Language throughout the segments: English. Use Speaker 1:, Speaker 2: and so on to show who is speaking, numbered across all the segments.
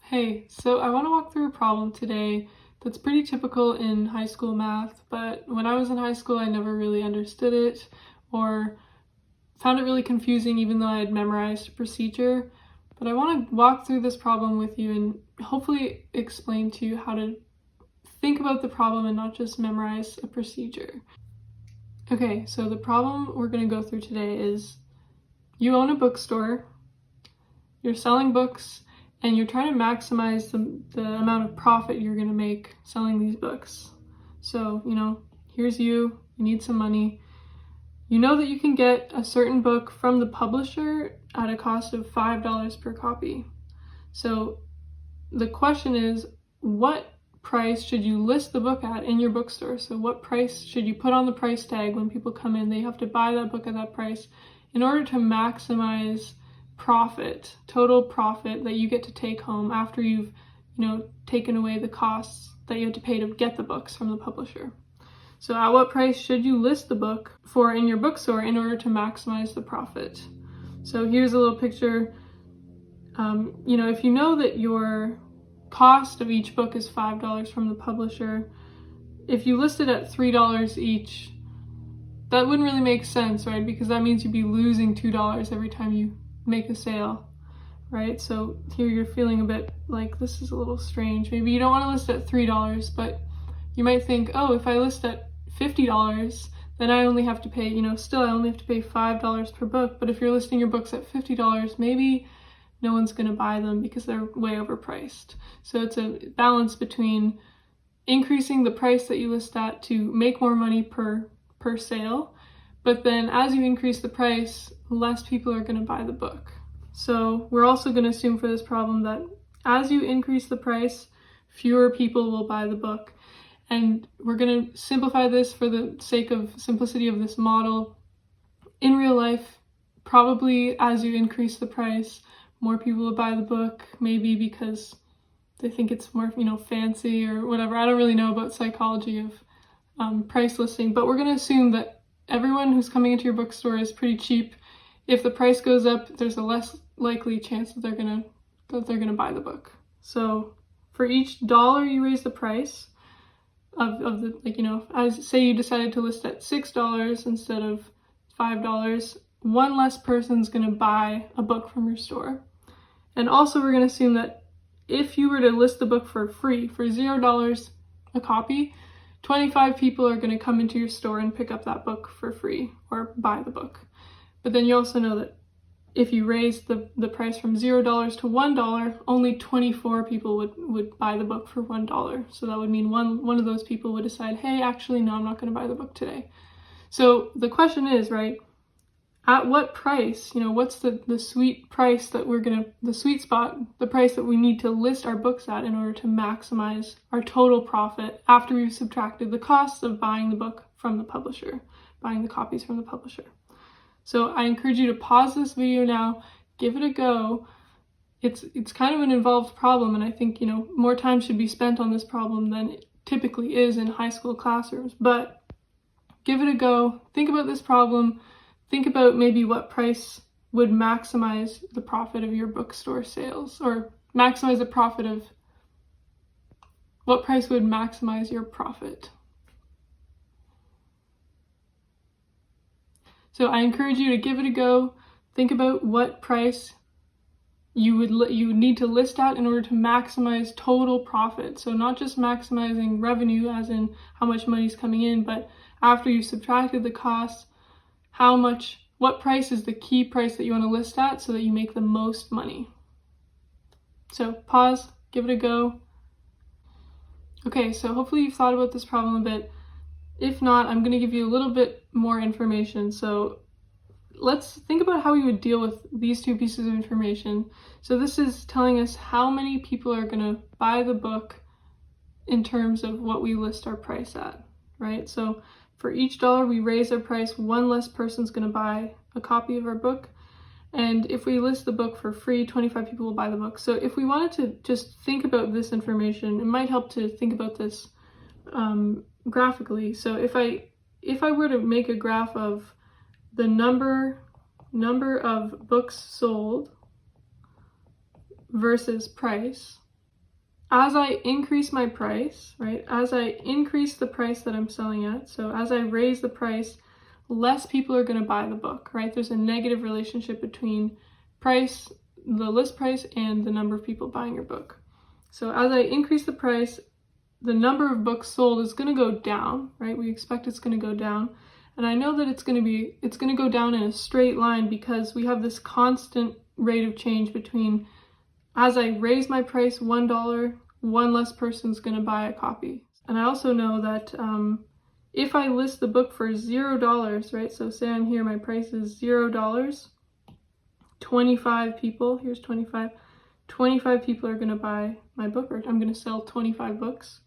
Speaker 1: Hey, so I want to walk through a problem today that's pretty typical in high school math, but when I was in high school, I never really understood it or found it really confusing even though I had memorized a procedure. But I want to walk through this problem with you and hopefully explain to you how to think about the problem and not just memorize a procedure. Okay, so the problem we're going to go through today is you own a bookstore, you're selling books, and you're trying to maximize the amount of profit you're going to make selling these books. So, here's you need some money. You know that you can get a certain book from the publisher at a cost of $5 per copy. So the question is, what price should you list the book at in your bookstore? So what price should you put on the price tag when people come in? They have to buy that book at that price in order to maximize profit, total profit that you get to take home after you've, taken away the costs that you have to pay to get the books from the publisher. So at what price should you list the book for in your bookstore in order to maximize the profit? So here's a little picture. If you know that your cost of each book is $5 from the publisher, if you list it at $3 each, that wouldn't really make sense, right? Because that means you'd be losing $2 every time you make a sale, right? So here you're feeling a bit like this is a little strange. Maybe you don't want to list at $3, but you might think, oh, if I list at $50, then I only have to pay, I only have to pay $5 per book. But if you're listing your books at $50, maybe no one's going to buy them because they're way overpriced. So it's a balance between increasing the price that you list at to make more money per sale, but then as you increase the price, less people are going to buy the book. So we're also going to assume for this problem that as you increase the price, fewer people will buy the book. And we're going to simplify this for the sake of simplicity of this model. In real life, probably as you increase the price, more people will buy the book, maybe because they think it's more, fancy or whatever. I don't really know about psychology of price listing, but we're going to assume that everyone who's coming into your bookstore is pretty cheap. If the price goes up, there's a less likely chance that they're gonna buy the book. So for each dollar you raise the price of the, as say you decided to list at $6 instead of $5, one less person's gonna buy a book from your store. And also we're gonna assume that if you were to list the book for free, for $0 a copy, 25 people are going to come into your store and pick up that book for free or buy the book. But then you also know that if you raise the price from $0 to $1, only 24 people would buy the book for $1. So that would mean one of those people would decide, hey, actually, no, I'm not going to buy the book today. So the question is, right, at what price, what's the sweet price that the sweet spot, the price that we need to list our books at in order to maximize our total profit after we've subtracted the costs of buying the book from the publisher, buying the copies from the publisher. So I encourage you to pause this video now, give it a go. It's kind of an involved problem, and I think, more time should be spent on this problem than it typically is in high school classrooms, but give it a go, think about this problem. Think about maybe what price would maximize the profit of your bookstore sales, or maximize the profit of what price would maximize your profit. So I encourage you to give it a go. Think about what price you would need to list at in order to maximize total profit. So not just maximizing revenue, as in how much money's coming in, but after you've subtracted the costs, what price is the key price that you want to list at so that you make the most money. So pause, give it a go. Okay, so hopefully you've thought about this problem a bit. If not, I'm going to give you a little bit more information. So let's think about how we would deal with these two pieces of information. So this is telling us how many people are going to buy the book in terms of what we list our price at, right? So for each dollar we raise our price, one less person's going to buy a copy of our book. And if we list the book for free, 25 people will buy the book. So if we wanted to just think about this information, it might help to think about this graphically. So if I were to make a graph of the number of books sold versus price, as I increase my price, right, as I increase the price that I'm selling at, so as I raise the price, less people are going to buy the book, right? There's a negative relationship between price, the list price, and the number of people buying your book. So as I increase the price, the number of books sold is going to go down, right? We expect it's going to go down. And I know that it's going to go down in a straight line because we have this constant rate of change between as I raise my price $1, one less person's going to buy a copy. And I also know that if I list the book for $0, right? So say I'm here, my price is $0, 25 people, here's 25 people are going to buy my book, or I'm going to sell 25 books.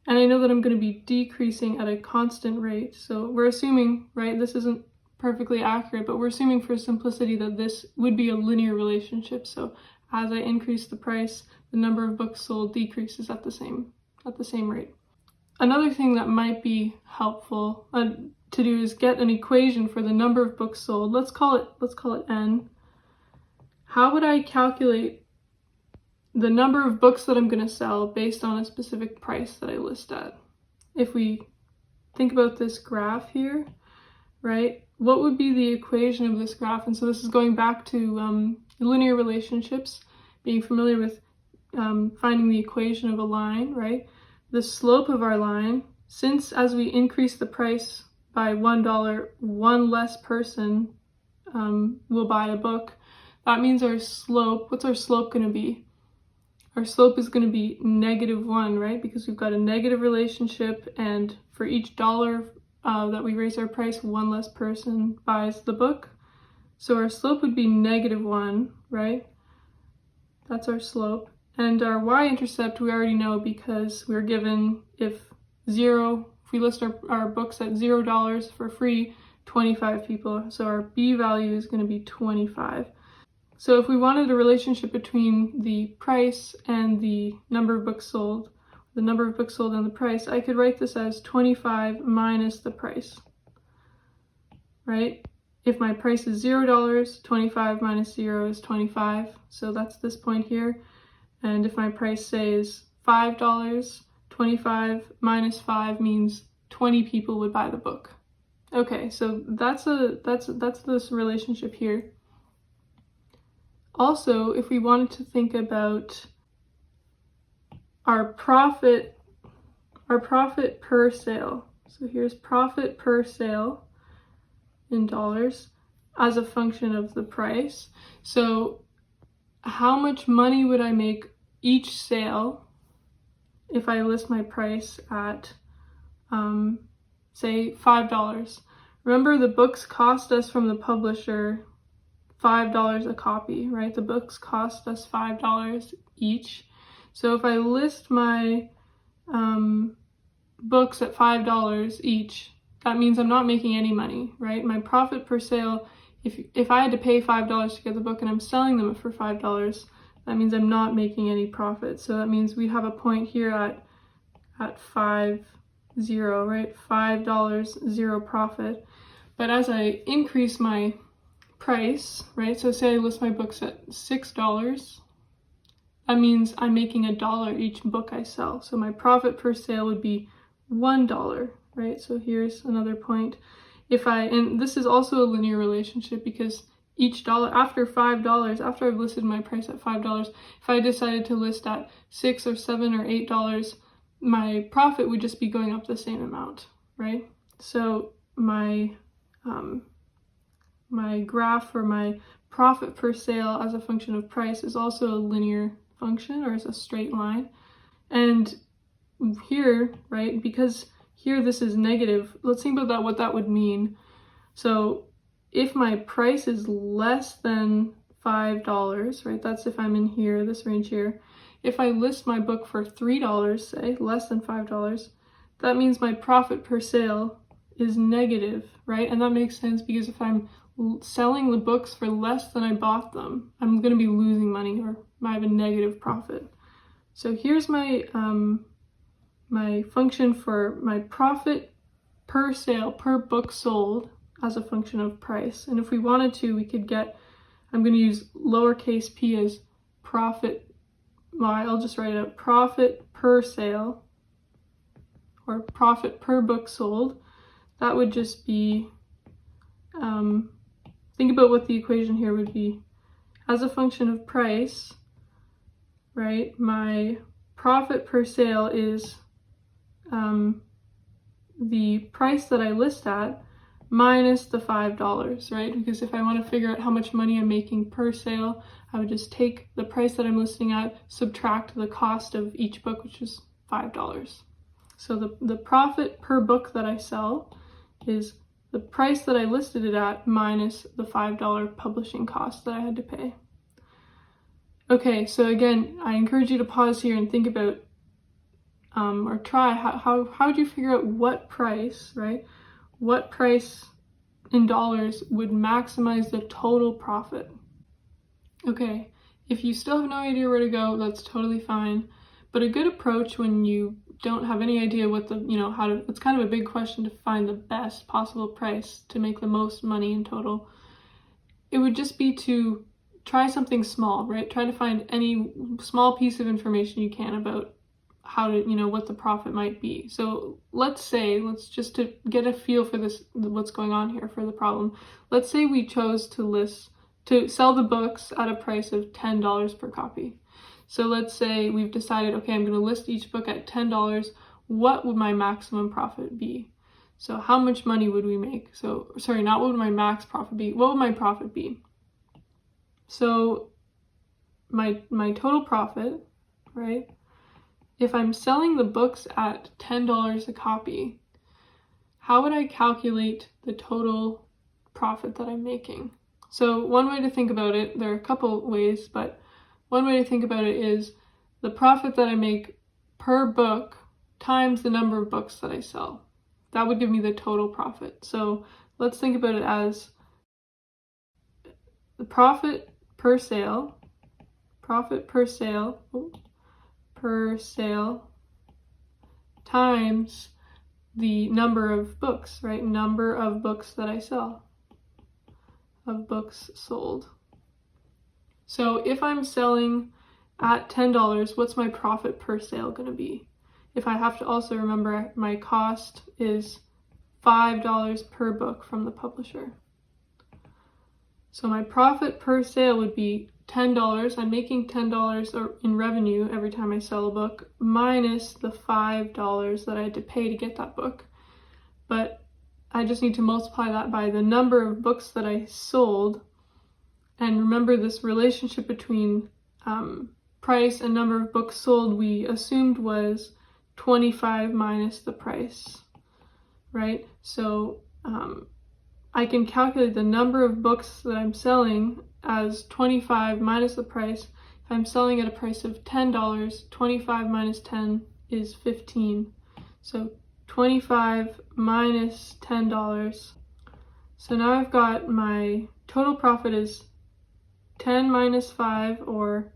Speaker 1: And I know that I'm going to be decreasing at a constant rate. So we're assuming, right, this isn't perfectly accurate, but we're assuming for simplicity that this would be a linear relationship. So as I increase the price, the number of books sold decreases at the same rate. Another thing that might be helpful to do is get an equation for the number of books sold. Let's call it n. How would I calculate the number of books that I'm going to sell based on a specific price that I list at? If we think about this graph here, right, what would be the equation of this graph? And so this is going back to linear relationships, being familiar with finding the equation of a line, right? The slope of our line, since as we increase the price by $1, one less person will buy a book, that means our slope, what's our slope going to be? Our slope is going to be -1, right? Because we've got a negative relationship, and for each dollar that we raise our price, one less person buys the book. So our slope would be -1, right? That's our slope. And our y-intercept we already know because we're given if we list our books at $0 for free, 25 people. So our b value is going to be 25. So if we wanted a relationship between the price and the number of books sold, and the price, I could write this as 25 minus the price, right? If my price is $0, 25 minus 0 is 25. So that's this point here. And if my price, say, is $5, 25 minus 5 means 20 people would buy the book. Okay, so that's this relationship here. Also, if we wanted to think about our profit per sale. So here's profit per sale in dollars as a function of the price. So how much money would I make each sale if I list my price at, say, $5? Remember, the books cost us from the publisher $5 a copy, right? The books cost us $5 each. So if I list my books at $5 each, that means I'm not making any money, right? My profit per sale, if I had to pay $5 to get the book and I'm selling them for $5, that means I'm not making any profit. So that means we have a point here at 5, 0, right? $5, 0 profit. But as I increase my price, right? So say I list my books at $6, that means I'm making $1 each book I sell. So my profit per sale would be $1, right? So here's another point. And this is also a linear relationship because each dollar, after $5, after I've listed my price at $5, if I decided to list at $6 or $7 or $8, my profit would just be going up the same amount, right? So my graph for my profit per sale as a function of price is also a linear function, or is a straight line. And here, right, because here this is negative, let's think about what that would mean. So if my price is less than $5, right, that's if I'm in here, this range here. If I list my book for $3, say, less than $5, that means my profit per sale is negative, right? And that makes sense because if I'm selling the books for less than I bought them, I'm going to be losing money, or I have a negative profit. So here's my my function for my profit per sale, per book sold, as a function of price. And if we wanted to, we could get, I'm going to use lowercase p as profit I'll just write out profit per sale, or profit per book sold. That would just be, think about what the equation here would be. As a function of price, right, my profit per sale is the price that I list at minus the $5, right? Because if I want to figure out how much money I'm making per sale, I would just take the price that I'm listing at, subtract the cost of each book, which is $5. So the profit per book that I sell is the price that I listed it at minus the $5 publishing cost that I had to pay. Okay, so again, I encourage you to pause here and think about, or try, how would you figure out what price, right? What price in dollars would maximize the total profit? Okay, if you still have no idea where to go, that's totally fine. But a good approach when you don't have any idea what the, it's kind of a big question to find the best possible price to make the most money in total. It would just be to try something small, right? Try to find any small piece of information you can about how to, what the profit might be. So let's just to get a feel for this, what's going on here for the problem. Let's say we chose to sell the books at a price of $10 per copy. So let's say we've decided, okay, I'm going to list each book at $10. What would my maximum profit be? So how much money would we make? So, sorry, not what would my max profit be? What would my profit be? So my total profit, right? If I'm selling the books at $10 a copy, how would I calculate the total profit that I'm making? So one way to think about it, there are a couple ways, but one way to think about it is the profit that I make per book times the number of books that I sell. That would give me the total profit. So let's think about it as the profit per sale times the number of books, right? Number of books that I sell, of books sold. So if I'm selling at $10, what's my profit per sale going to be? If I have to also remember my cost is $5 per book from the publisher. So my profit per sale would be $10. I'm making $10 in revenue every time I sell a book, minus the $5 that I had to pay to get that book. But I just need to multiply that by the number of books that I sold. And remember, this relationship between price and number of books sold we assumed was 25 minus the price, right? So I can calculate the number of books that I'm selling as 25 minus the price. If I'm selling at a price of $10, 25 minus 10 is 15. So 25 minus $10. So now I've got my total profit is 10 minus 5, or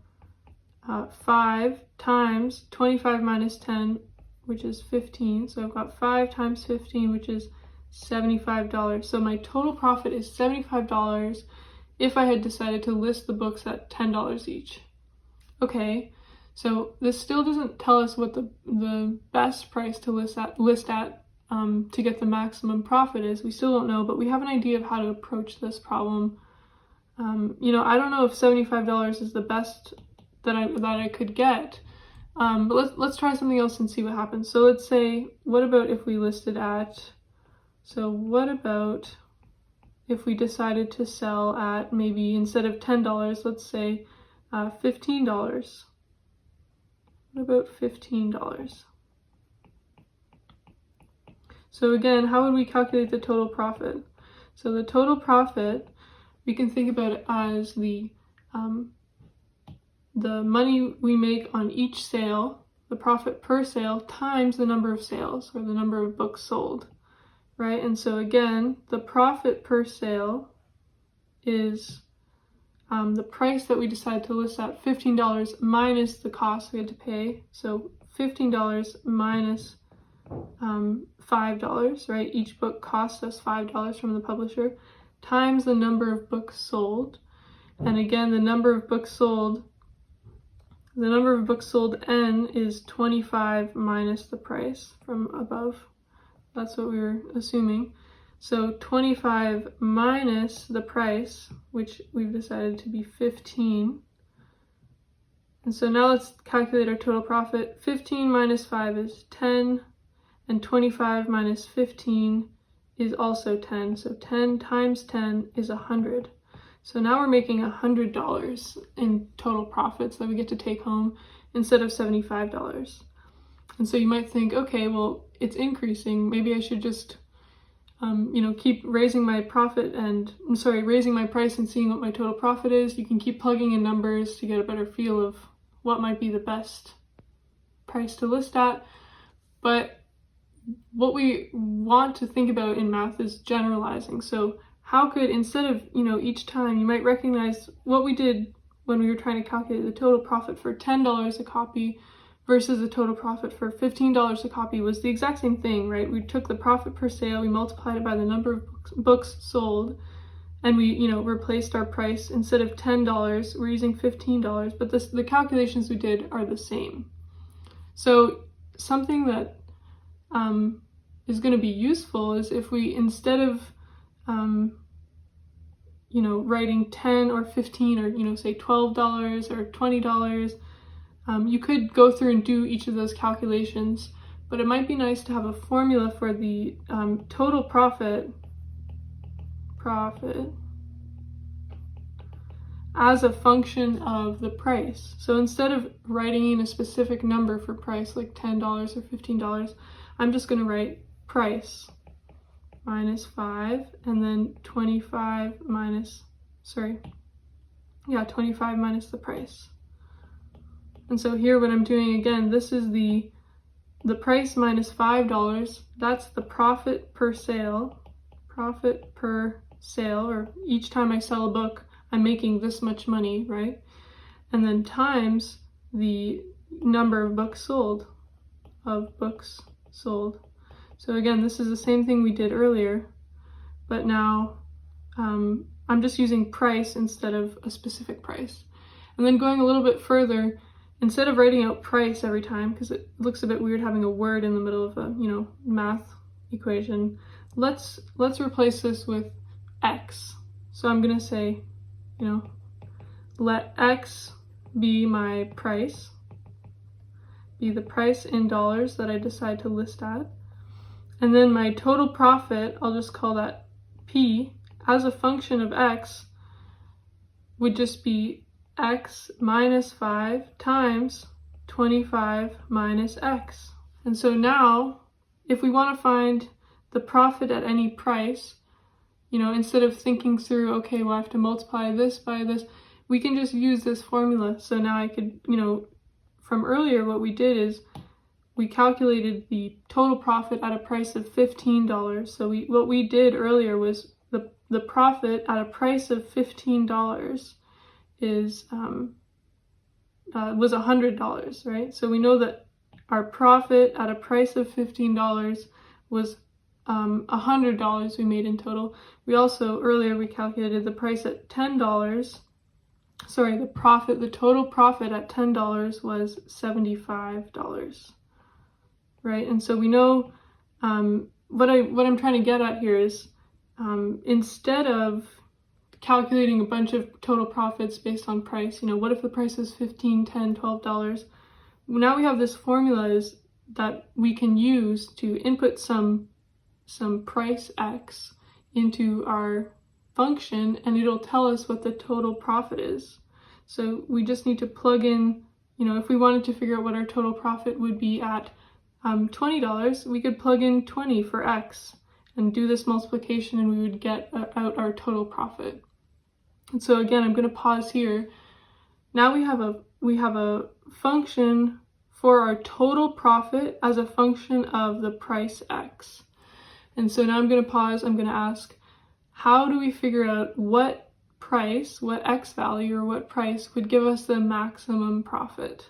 Speaker 1: 5 times 25 minus 10, which is 15. So I've got 5 times 15, which is $75. So my total profit is $75 if I had decided to list the books at $10 each. Okay, so this still doesn't tell us what the best price to list at to get the maximum profit is. We still don't know, but we have an idea of how to approach this problem. I don't know if $75 is the best that I could get, but let's try something else and see what happens. So let's say, what about if we listed at, what about if we decided to sell at, maybe instead of $10, let's say $15. What about $15? So again, how would we calculate the total profit? So the total profit, we can think about it as the money we make on each sale, the profit per sale, times the number of sales, or the number of books sold, right? And so again, the profit per sale is the price that we decide to list at, $15 minus the cost we had to pay. So $15 minus $5, right? Each book costs us $5 from the publisher, times the number of books sold. And again, the number of books sold The number of books sold, N, is 25 minus the price from above. That's what we were assuming. So 25 minus the price, which we've decided to be 15. And so now let's calculate our total profit. 15 minus 5 is 10, and 25 minus 15 is also 10. So 10 times 10 is 100. So now we're making $100 in total profits that we get to take home instead of $75. And so you might think, okay, well, it's increasing. Maybe I should just, keep raising my raising my price and seeing what my total profit is. You can keep plugging in numbers to get a better feel of what might be the best price to list at. But what we want to think about in math is generalizing. So how could, instead of, each time, you might recognize what we did when we were trying to calculate the total profit for $10 a copy versus the total profit for $15 a copy was the exact same thing, right? We took the profit per sale, we multiplied it by the number of books sold, and we, replaced our price. Instead of $10, we're using $15, but the calculations we did are the same. So something that is going to be useful is if we, instead of writing 10 or 15 or, say $12 or $20, you could go through and do each of those calculations, but it might be nice to have a formula for the total profit as a function of the price. So instead of writing in a specific number for price, like $10 or $15, I'm just going to write price minus 5, and then 25 minus the price. And so here what I'm doing, again, this is the price minus $5. That's the profit per sale, or each time I sell a book, I'm making this much money, right? And then times the number of books sold, So again, this is the same thing we did earlier, but now I'm just using price instead of a specific price. And then going a little bit further, instead of writing out price every time, because it looks a bit weird having a word in the middle of a, math equation, let's replace this with X. So I'm gonna say, let X be my price, be the price in dollars that I decide to list at. And then my total profit, I'll just call that P, as a function of X, would just be X minus 5 times 25 minus X. And so now, if we want to find the profit at any price, instead of thinking through, okay, well, I have to multiply this by this, we can just use this formula. So now I could, from earlier, what we did is we calculated the total profit at a price of $15. So what we did earlier was the profit at a price of $15 is was $100, right? So we know that our profit at a price of $15 was $100 we made in total. We also, earlier, we calculated the price at $10. The total profit at $10 was $75, right? And so we know what I'm trying to get at here is instead of calculating a bunch of total profits based on price, what if the price is $15, $10, $12? Now we have this formula that we can use to input some price X into our function, and it'll tell us what the total profit is. So we just need to plug in, if we wanted to figure out what our total profit would be at $20, we could plug in 20 for X and do this multiplication, and we would get out our total profit. And so again, I'm going to pause here. Now we have a function for our total profit as a function of the price X. And so now I'm going to pause. I'm going to ask, how do we figure out what price, what X value or what price would give us the maximum profit?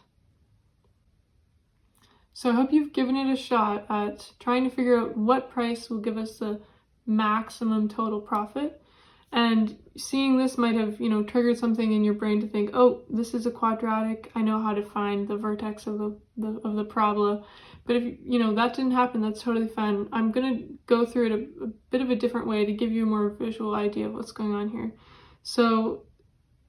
Speaker 1: So I hope you've given it a shot at trying to figure out what price will give us the maximum total profit. And seeing this might have, triggered something in your brain to think, oh, this is a quadratic. I know how to find the vertex of the parabola. But if, that didn't happen, that's totally fine. I'm going to go through it a bit of a different way to give you a more visual idea of what's going on here. So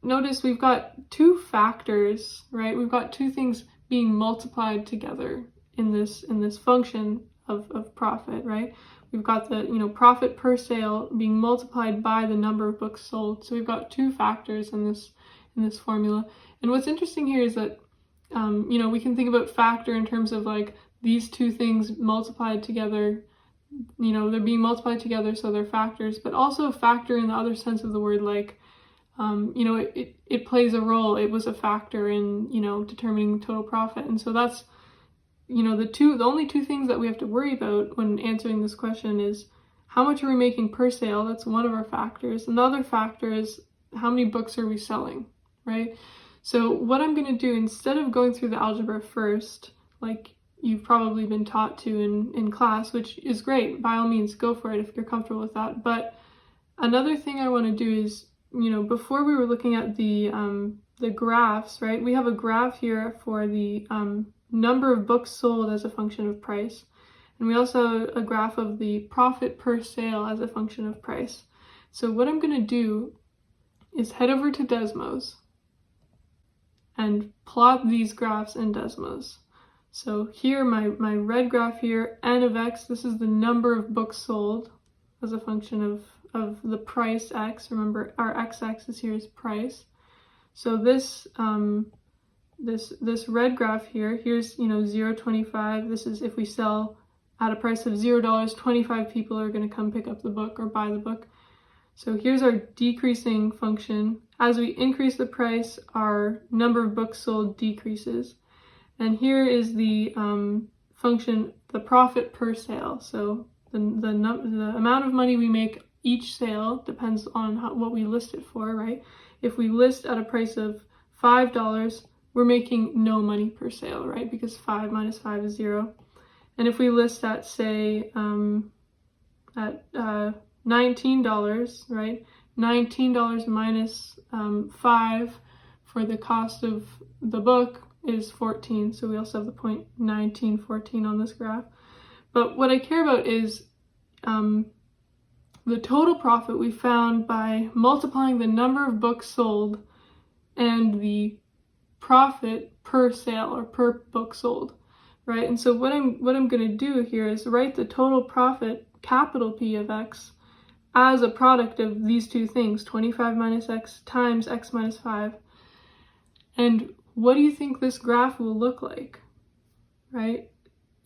Speaker 1: notice we've got two factors, right? We've got two things being multiplied together in this function of profit, right? We've got the, profit per sale being multiplied by the number of books sold. So we've got two factors in this formula. And what's interesting here is that, we can think about factor in terms of like these two things multiplied together, they're being multiplied together, so they're factors, but also factor in the other sense of the word, like, it plays a role. It was a factor in, determining total profit. And so that's, the only two things that we have to worry about when answering this question is how much are we making per sale? That's one of our factors. And the other factor is how many books are we selling, right? So what I'm going to do, instead of going through the algebra first, like you've probably been taught to in class, which is great, by all means, go for it if you're comfortable with that. But another thing I want to do is, before we were looking at the graphs, right? We have a graph here for the number of books sold as a function of price. And we also have a graph of the profit per sale as a function of price. So what I'm going to do is head over to Desmos and plot these graphs in Desmos. So here, my red graph here, n of x, this is the number of books sold as a function of the price x. Remember, our x-axis here is price. So this this red graph here, here's 0.25. This is if we sell at a price of $0, 25 people are going to come pick up the book or buy the book. So here's our decreasing function. As we increase the price, our number of books sold decreases. And here is the function, the profit per sale. So the amount of money we make each sale depends on what we list it for, right? If we list at a price of $5, we're making no money per sale, right? Because 5 minus 5 is 0. And if we list at, say, at $19, right? $19 minus 5 for the cost of the book is 14. So we also have the point 1914 on this graph. But what I care about is the total profit we found by multiplying the number of books sold and the profit per sale or per book sold, right? And so what I'm going to do here is write the total profit, capital P of x, as a product of these two things, 25 minus x times x minus 5. And what do you think this graph will look like, right?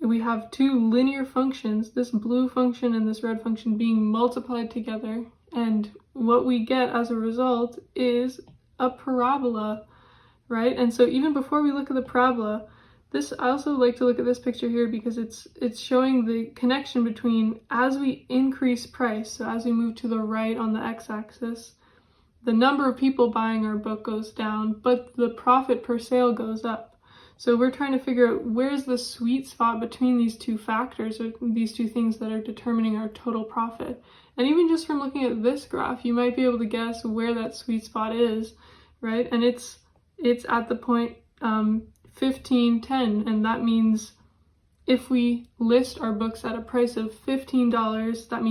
Speaker 1: We have two linear functions, this blue function and this red function being multiplied together, and what we get as a result is a parabola, right? And so even before we look at the parabola, I also like to look at this picture here because it's showing the connection between, as we increase price, so as we move to the right on the x-axis, the number of people buying our book goes down, but the profit per sale goes up. So we're trying to figure out where's the sweet spot between these two factors, or these two things that are determining our total profit. And even just from looking at this graph, you might be able to guess where that sweet spot is, right? And it's at the point 15.10, and that means if we list our books at a price of $15, that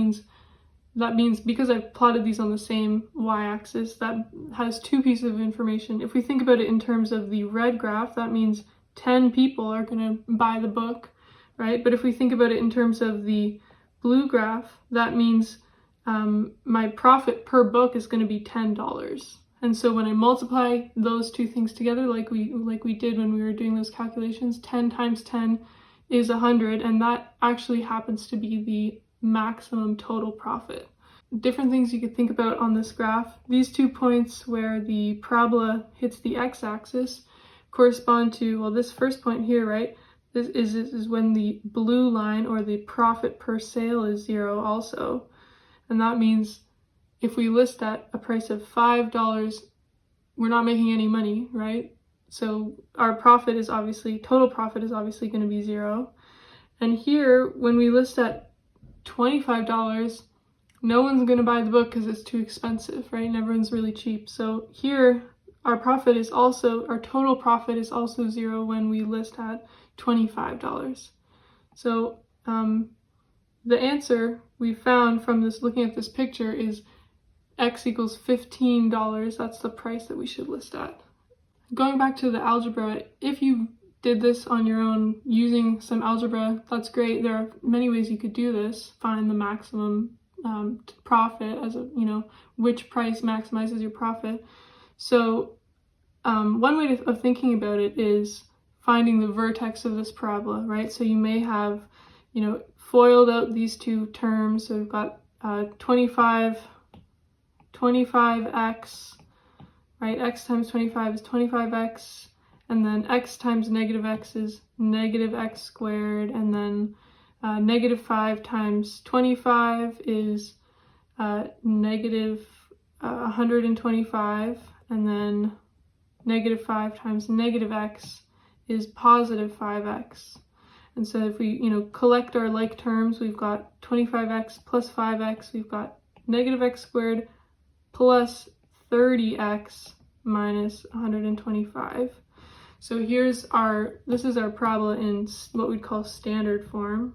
Speaker 1: means because I've plotted these on the same y-axis, that has two pieces of information. If we think about it in terms of the red graph, that means 10 people are going to buy the book, right? But if we think about it in terms of the blue graph, that means my profit per book is going to be $10. And so when I multiply those two things together, like we did when we were doing those calculations, 10 times 10 is 100, and that actually happens to be the maximum total profit. Different things you could think about on this graph. These 2 points where the parabola hits the x-axis correspond to, well, this first point here, right? This is when the blue line, or the profit per sale, is 0 also. And that means if we list at a price of $5, we're not making any money, right? So our profit is obviously, total profit is obviously going to be 0. And here, when we list at $25, no one's going to buy the book because it's too expensive, right? And everyone's really cheap. So here, our total profit is also 0 when we list at $25. So the answer we found from this, looking at this picture, is x equals $15. That's the price that we should list at. Going back to the algebra, if you did this on your own using some algebra, that's great. There are many ways you could do this. Find the maximum profit as a, which price maximizes your profit. So one way of thinking about it is finding the vertex of this parabola, right? So you may have, foiled out these two terms. So we've got 25x, right? X times 25 is 25x, and then x times negative x is negative x squared, and then negative 5 times 25 is negative 125, and then negative 5 times negative x is positive 5x. And so if we, collect our like terms, we've got 25x plus 5x, we've got negative x squared plus 30x minus 125. So this is our parabola in what we'd call standard form.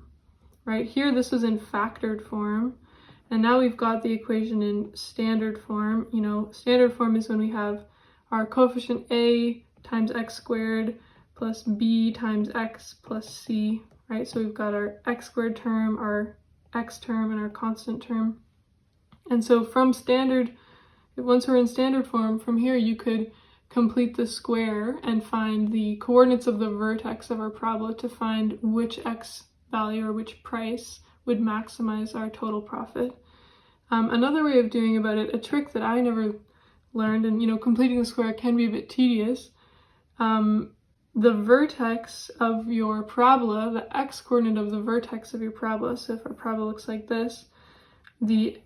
Speaker 1: Right here, this was in factored form. And now we've got the equation in standard form. Standard form is when we have our coefficient a times x squared plus b times x plus c, right? So we've got our x squared term, our x term, and our constant term. And so once we're in standard form, from here you could complete the square and find the coordinates of the vertex of our parabola to find which x value or which price would maximize our total profit. Another way of doing about it, a trick that I never learned, and completing the square can be a bit tedious. The vertex of your parabola, the x coordinate of the vertex of your parabola, so if our parabola looks like this, the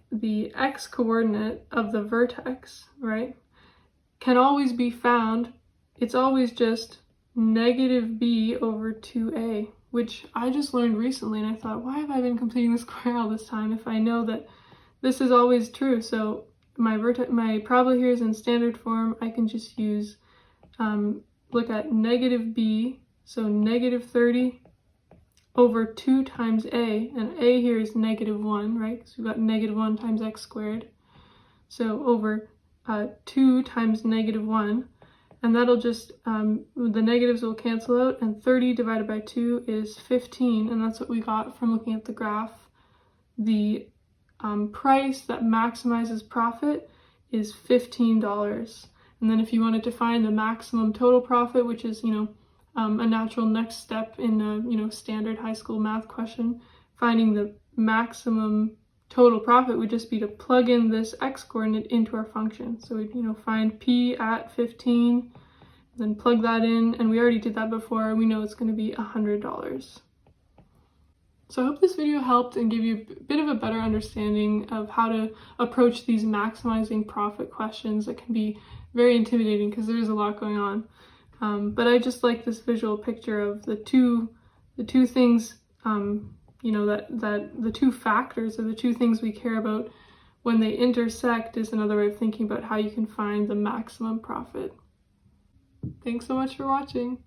Speaker 1: x coordinate of the vertex, right, can always be found. It's always just negative b over 2a, which I just learned recently, and I thought, why have I been completing the square all this time if I know that this is always true? So my parabola here is in standard form. I can just use look at negative b, so negative 30 over 2 times a, and a here is negative 1, right? So we've got negative 1 times x squared. So over 2 times negative 1, and that'll just, the negatives will cancel out, and 30 divided by 2 is 15, and that's what we got from looking at the graph. The price that maximizes profit is $15. And then if you wanted to find the maximum total profit, which is, a natural next step in a, standard high school math question, finding the maximum total profit would just be to plug in this x coordinate into our function. So we'd, find p at 15, then plug that in, and we already did that before. We know it's going to be $100. So I hope this video helped and gave you a bit of a better understanding of how to approach these maximizing profit questions that can be very intimidating because there's a lot going on. But I just like this visual picture of the two things, that the two factors or the two things we care about when they intersect is another way of thinking about how you can find the maximum profit. Thanks so much for watching.